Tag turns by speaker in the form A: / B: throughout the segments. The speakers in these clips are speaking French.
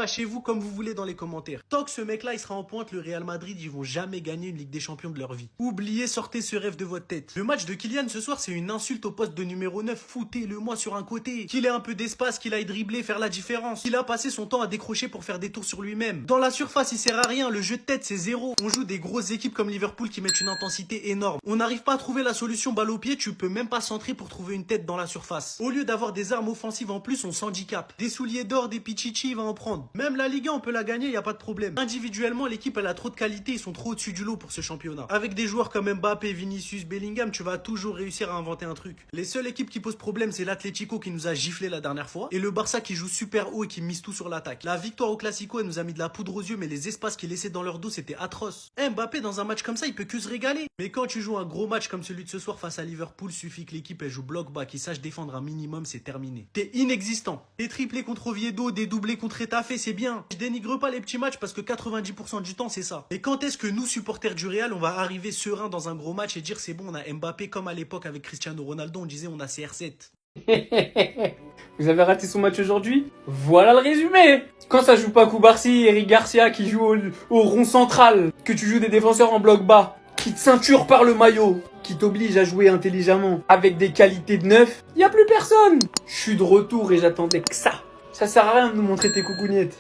A: Lâchez-vous comme vous voulez dans les commentaires. Tant que ce mec-là, il sera en pointe, le Real Madrid, ils vont jamais gagner une Ligue des Champions de leur vie. Oubliez, sortez ce rêve de votre tête. Le match de Kylian ce soir, c'est une insulte au poste de numéro 9. Foutez-le-moi sur un côté. Qu'il ait un peu d'espace, qu'il aille dribbler, faire la différence. Qu'il a passé son temps à décrocher pour faire des tours sur lui-même. Dans la surface, il sert à rien. Le jeu de tête, c'est zéro. On joue des grosses équipes comme Liverpool qui mettent une intensité énorme. On n'arrive pas à trouver la solution balle au pied. Tu peux même pas centrer pour trouver une tête dans la surface. Au lieu d'avoir des armes offensives en plus, on s'handicape. Des souliers d'or, des pichichi, il va en prendre. Même la Ligue 1, on peut la gagner, y a pas de problème. Individuellement, l'équipe, elle a trop de qualité, ils sont trop au-dessus du lot pour ce championnat. Avec des joueurs comme Mbappé, Vinicius, Bellingham, tu vas toujours réussir à inventer un truc. Les seules équipes qui posent problème, c'est l'Atlético qui nous a giflé la dernière fois et le Barça qui joue super haut et qui mise tout sur l'attaque. La victoire au Classico, elle nous a mis de la poudre aux yeux, mais les espaces qu'ils laissaient dans leur dos, c'était atroce. Mbappé, dans un match comme ça, il peut que se régaler. Mais quand tu joues un gros match comme celui de ce soir face à Liverpool, suffit que l'équipe, elle joue bloc bas, qu'il sache défendre un minimum, c'est terminé. T'es inexistant. Des triplés contre Oviedo, des doublés contre Etafé, c'est bien. Je dénigre pas les petits matchs parce que 90% du temps, c'est ça. Et quand est-ce que nous, supporters du Real, on va arriver serein dans un gros match et dire c'est bon, on a Mbappé comme à l'époque avec Cristiano Ronaldo, on disait on a CR7.
B: Vous avez raté son match aujourd'hui? Voilà le résumé. Quand ça joue pas Koubarsi, Eric Garcia qui joue au rond central, que tu joues des défenseurs en bloc bas, qui te ceinture par le maillot, qui t'oblige à jouer intelligemment, avec des qualités de neuf, y a plus personne. Je suis de retour et j'attendais que ça. Ça sert à rien de nous montrer tes coucougnettes.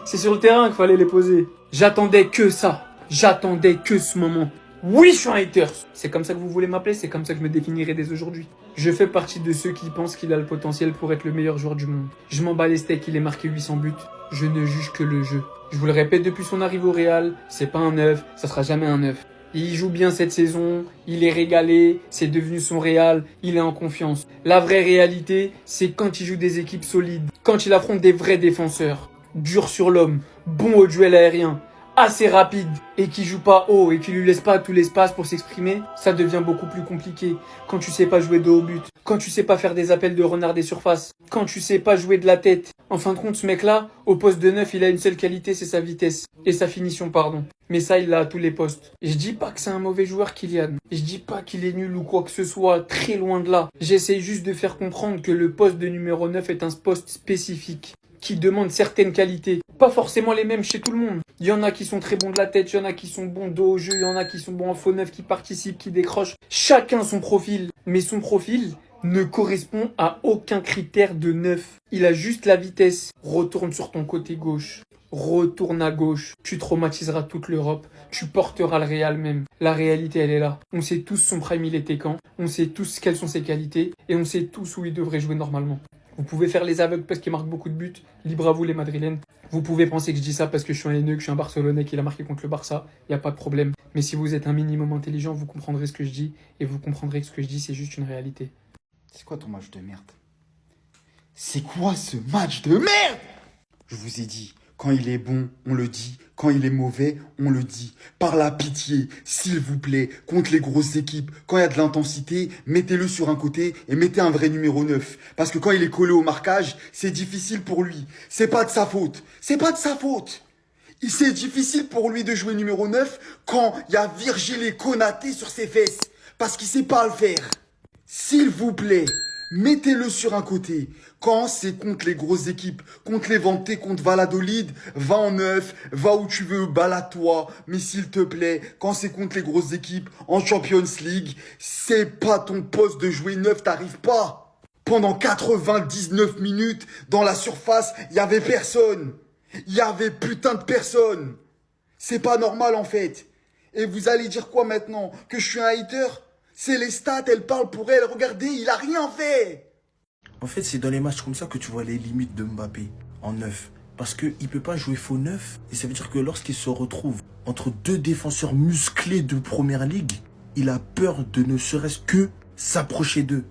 B: C'est sur le terrain qu'il fallait les poser. J'attendais que ça. J'attendais que ce moment. Oui, je suis un hater. C'est comme ça que vous voulez m'appeler, c'est comme ça que je me définirai dès aujourd'hui. Je fais partie de ceux qui pensent qu'il a le potentiel pour être le meilleur joueur du monde. Je m'en bats les steaks, il ait marqué 800 buts. Je ne juge que le jeu. Je vous le répète depuis son arrivée au Real, c'est pas un 9, ça sera jamais un 9. Il joue bien cette saison, il est régalé, c'est devenu son Real, il est en confiance. La vraie réalité, c'est quand il joue des équipes solides, quand il affronte des vrais défenseurs, dur sur l'homme, bon au duel aérien, assez rapide et qui joue pas haut et qui lui laisse pas tout l'espace pour s'exprimer, ça devient beaucoup plus compliqué. Quand tu sais pas jouer de haut but, quand tu sais pas faire des appels de renard des surfaces, quand tu sais pas jouer de la tête. En fin de compte, ce mec-là, au poste de 9, il a une seule qualité, c'est sa vitesse et sa finition, pardon. Mais ça, il l'a à tous les postes. Je dis pas que c'est un mauvais joueur, Kylian. Je dis pas qu'il est nul ou quoi que ce soit, très loin de là. J'essaye juste de faire comprendre que le poste de numéro 9 est un poste spécifique, qui demande certaines qualités. Pas forcément les mêmes chez tout le monde. Il y en a qui sont très bons de la tête, il y en a qui sont bons dos au jeu, il y en a qui sont bons en faux neuf, qui participent, qui décrochent. Chacun son profil. Mais son profil ne correspond à aucun critère de neuf. Il a juste la vitesse. Retourne sur ton côté gauche. Retourne à gauche. Tu traumatiseras toute l'Europe. Tu porteras le Real même. La réalité, elle est là. On sait tous son prime, il était quand. On sait tous quelles sont ses qualités. Et on sait tous où il devrait jouer normalement. Vous pouvez faire les aveugles parce qu'il marque beaucoup de buts. Libre à vous les Madrilènes. Vous pouvez penser que je dis ça parce que je suis un haineux, que je suis un Barcelonais qui a marqué contre le Barça. Il n'y a pas de problème. Mais si vous êtes un minimum intelligent, vous comprendrez ce que je dis. Et vous comprendrez que ce que je dis, c'est juste une réalité.
C: C'est quoi ton match de merde? C'est quoi ce match de merde? Je vous ai dit, quand il est bon, on le dit. Quand il est mauvais, on le dit. Par la pitié, s'il vous plaît, contre les grosses équipes, quand il y a de l'intensité, mettez-le sur un côté et mettez un vrai numéro 9. Parce que quand il est collé au marquage, c'est difficile pour lui. C'est pas de sa faute. C'est pas de sa faute. C'est difficile pour lui de jouer numéro 9 quand il y a Virgil et Konaté sur ses fesses. Parce qu'il sait pas le faire. S'il vous plaît, mettez-le sur un côté. Quand c'est contre les grosses équipes, contre les Vantés, contre Valladolid, va en 9, va où tu veux, balade-toi. Mais s'il te plaît, quand c'est contre les grosses équipes, en Champions League, c'est pas ton poste de jouer 9, t'arrives pas. Pendant 99 minutes, dans la surface, il y avait personne. Il y avait putain de personne. C'est pas normal en fait. Et vous allez dire quoi maintenant? Que je suis un hater? C'est les stats, elles parlent pour elles. Regardez, il a rien fait.
A: En fait, c'est dans les matchs comme ça que tu vois les limites de Mbappé en 9. Parce qu'il ne peut pas jouer faux 9. Et ça veut dire que lorsqu'il se retrouve entre deux défenseurs musclés de première ligue, il a peur de ne serait-ce que s'approcher d'eux.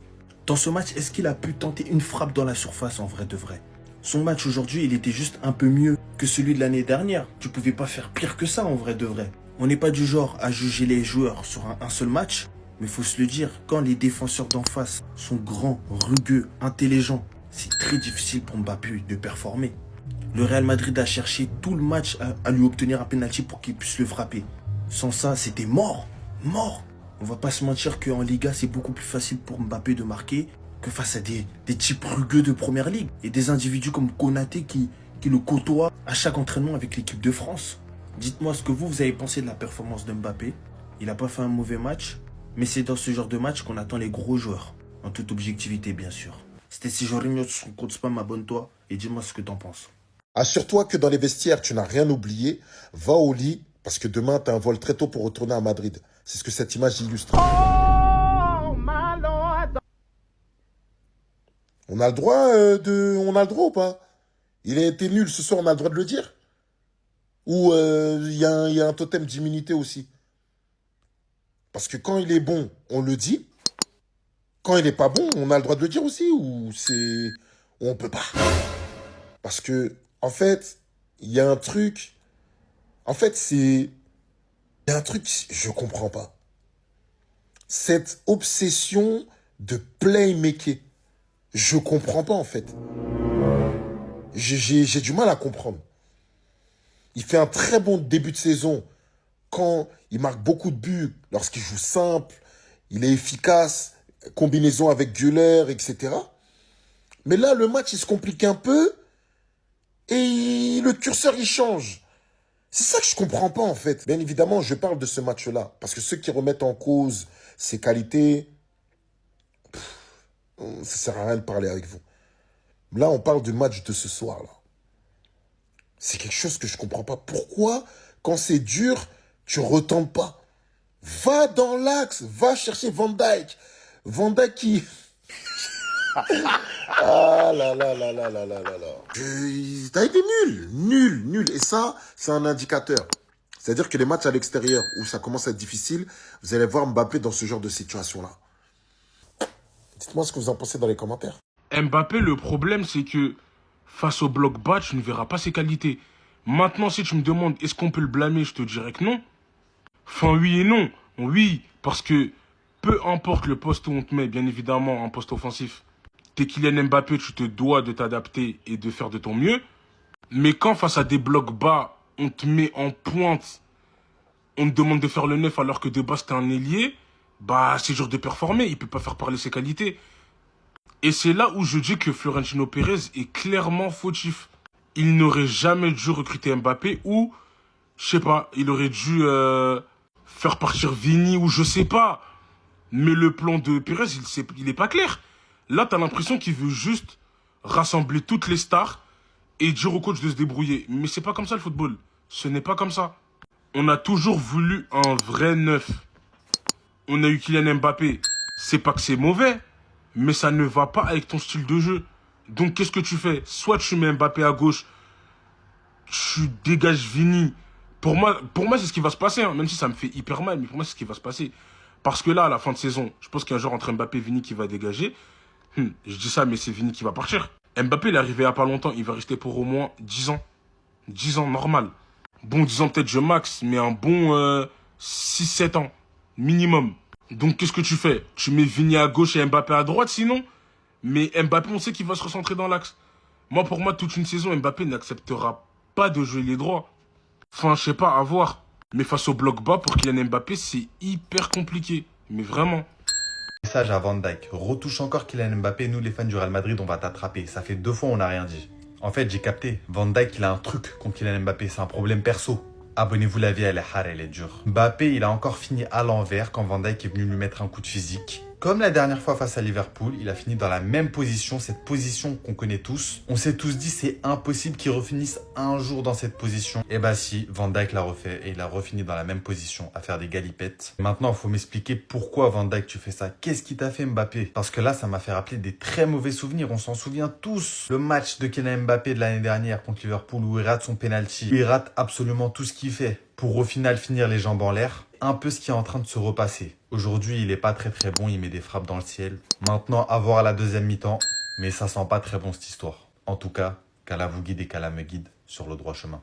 A: Dans ce match, est-ce qu'il a pu tenter une frappe dans la surface en vrai de vrai? Son match aujourd'hui, il était juste un peu mieux que celui de l'année dernière. Tu pouvais pas faire pire que ça en vrai de vrai. On n'est pas du genre à juger les joueurs sur un seul match. Mais faut se le dire, quand les défenseurs d'en face sont grands, rugueux, intelligents, c'est très difficile pour Mbappé de performer. Le Real Madrid a cherché tout le match à lui obtenir un penalty pour qu'il puisse le frapper. Sans ça, c'était mort. Mort. On va pas se mentir qu'en Liga, c'est beaucoup plus facile pour Mbappé de marquer que face à des types rugueux de première ligue. Et des individus comme Konaté qui
D: qui le côtoie à chaque entraînement avec l'équipe de France. Dites-moi ce que vous avez pensé de la performance de Mbappé. Il n'a pas fait un mauvais match, mais c'est dans ce genre de match qu'on attend les gros joueurs. En toute objectivité, bien sûr. C'était Sijorinho sur son compte spam, abonne-toi et dis-moi ce que t'en penses.
E: Assure-toi que dans les vestiaires, tu n'as rien oublié. Va au lit, parce que demain, tu as un vol très tôt pour retourner à Madrid. C'est ce que cette image illustre. On a le droit On a le droit ou pas? Il a été nul ce soir, on a le droit de le dire? Ou il y a un totem d'immunité aussi? Parce que quand il est bon, on le dit. Quand il n'est pas bon, on a le droit de le dire aussi? Ou c'est... On peut pas. Parce que, en fait, il y a un truc... En fait, c'est... Il y a un truc, je comprends pas. Cette obsession de playmaker. Je comprends pas, en fait. J'ai du mal à comprendre. Il fait un très bon début de saison quand il marque beaucoup de buts, lorsqu'il joue simple, il est efficace, combinaison avec Güler, etc. Mais là, le match, il se complique un peu et le curseur, il change. C'est ça que je comprends pas, en fait. Bien évidemment, je parle de ce match-là parce que ceux qui remettent en cause ses qualités, ça sert à rien de parler avec vous. Là, on parle du match de ce soir-là. C'est quelque chose que je comprends pas. Pourquoi, quand c'est dur, tu retentes pas? Va dans l'axe, va chercher Van Dijk. Van Dijk qui... Ah là là là là là là là là. T'as été nul. Et ça, c'est un indicateur. C'est-à-dire que les matchs à l'extérieur, où ça commence à être difficile, vous allez voir Mbappé dans ce genre de situation-là. Dites-moi ce que vous en pensez dans les commentaires.
F: Mbappé, le problème, c'est que face au bloc bas, tu ne verras pas ses qualités. Maintenant, si tu me demandes est-ce qu'on peut le blâmer, je te dirais que non. Enfin, oui et non. Oui, parce que peu importe le poste où on te met, bien évidemment, un poste offensif, t'es Kylian Mbappé, tu te dois de t'adapter et de faire de ton mieux. Mais quand face à des blocs bas, on te met en pointe, on te demande de faire le 9 alors que de base t'es un ailier, bah c'est dur de performer, il peut pas faire parler ses qualités. Et c'est là où je dis que Florentino Pérez est clairement fautif. Il n'aurait jamais dû recruter Mbappé ou, je sais pas, il aurait dû faire partir Vini ou je sais pas. Mais le plan de Pérez, il est pas clair. Là, t'as l'impression qu'il veut juste rassembler toutes les stars et dire au coach de se débrouiller. Mais c'est pas comme ça le football. Ce n'est pas comme ça. On a toujours voulu un vrai neuf. On a eu Kylian Mbappé. C'est pas que c'est mauvais, mais ça ne va pas avec ton style de jeu. Donc qu'est-ce que tu fais? Soit tu mets Mbappé à gauche, tu dégages Vini. Pour moi c'est ce qui va se passer, hein. Même si ça me fait hyper mal, mais pour moi, c'est ce qui va se passer. Parce que là, à la fin de saison, je pense qu'il y a un joueur entre Mbappé et Vini qui va dégager. Je dis ça, mais c'est Vini qui va partir. Mbappé, il est arrivé il n'y a pas longtemps, il va rester pour au moins 10 ans. 10 ans, normal. Bon, 10 ans peut-être je max, mais un bon 6-7 ans, minimum. Donc qu'est-ce que tu fais? Tu mets Vini à gauche et Mbappé à droite, sinon? Mais Mbappé, on sait qu'il va se recentrer dans l'axe. Pour moi, toute une saison, Mbappé n'acceptera pas de jouer les droits. Enfin, je sais pas, à voir. Mais face au bloc bas, pour Kylian Mbappé, c'est hyper compliqué. Mais vraiment.
G: Message à Van Dijk. Retouche encore Kylian Mbappé, nous les fans du Real Madrid, on va t'attraper. Ça fait 2 fois on n'a rien dit. En fait, j'ai capté. Van Dijk, il a un truc contre Kylian Mbappé, c'est un problème perso. Abonnez-vous, la vie, elle est hard, elle est dure. Mbappé, il a encore fini à l'envers quand Van Dijk est venu lui mettre un coup de physique. Comme la dernière fois face à Liverpool, il a fini dans la même position, cette position qu'on connaît tous. On s'est tous dit c'est impossible qu'il refinisse un jour dans cette position. Et bah si, Van Dijk l'a refait et il a refini dans la même position à faire des galipettes. Maintenant, il faut m'expliquer pourquoi Van Dijk tu fais ça. Qu'est-ce qui t'a fait Mbappé? Parce que là, ça m'a fait rappeler des très mauvais souvenirs. On s'en souvient tous. Le match de Kylian Mbappé de l'année dernière contre Liverpool où il rate son penalty. Il rate absolument tout ce qu'il fait pour au final finir les jambes en l'air. Un peu ce qui est en train de se repasser. Aujourd'hui, il est pas très bon, il met des frappes dans le ciel. Maintenant, à voir à la deuxième mi-temps, mais ça sent pas très bon cette histoire. En tout cas, qu'Allah vous guide et qu'Allah me guide sur le droit chemin.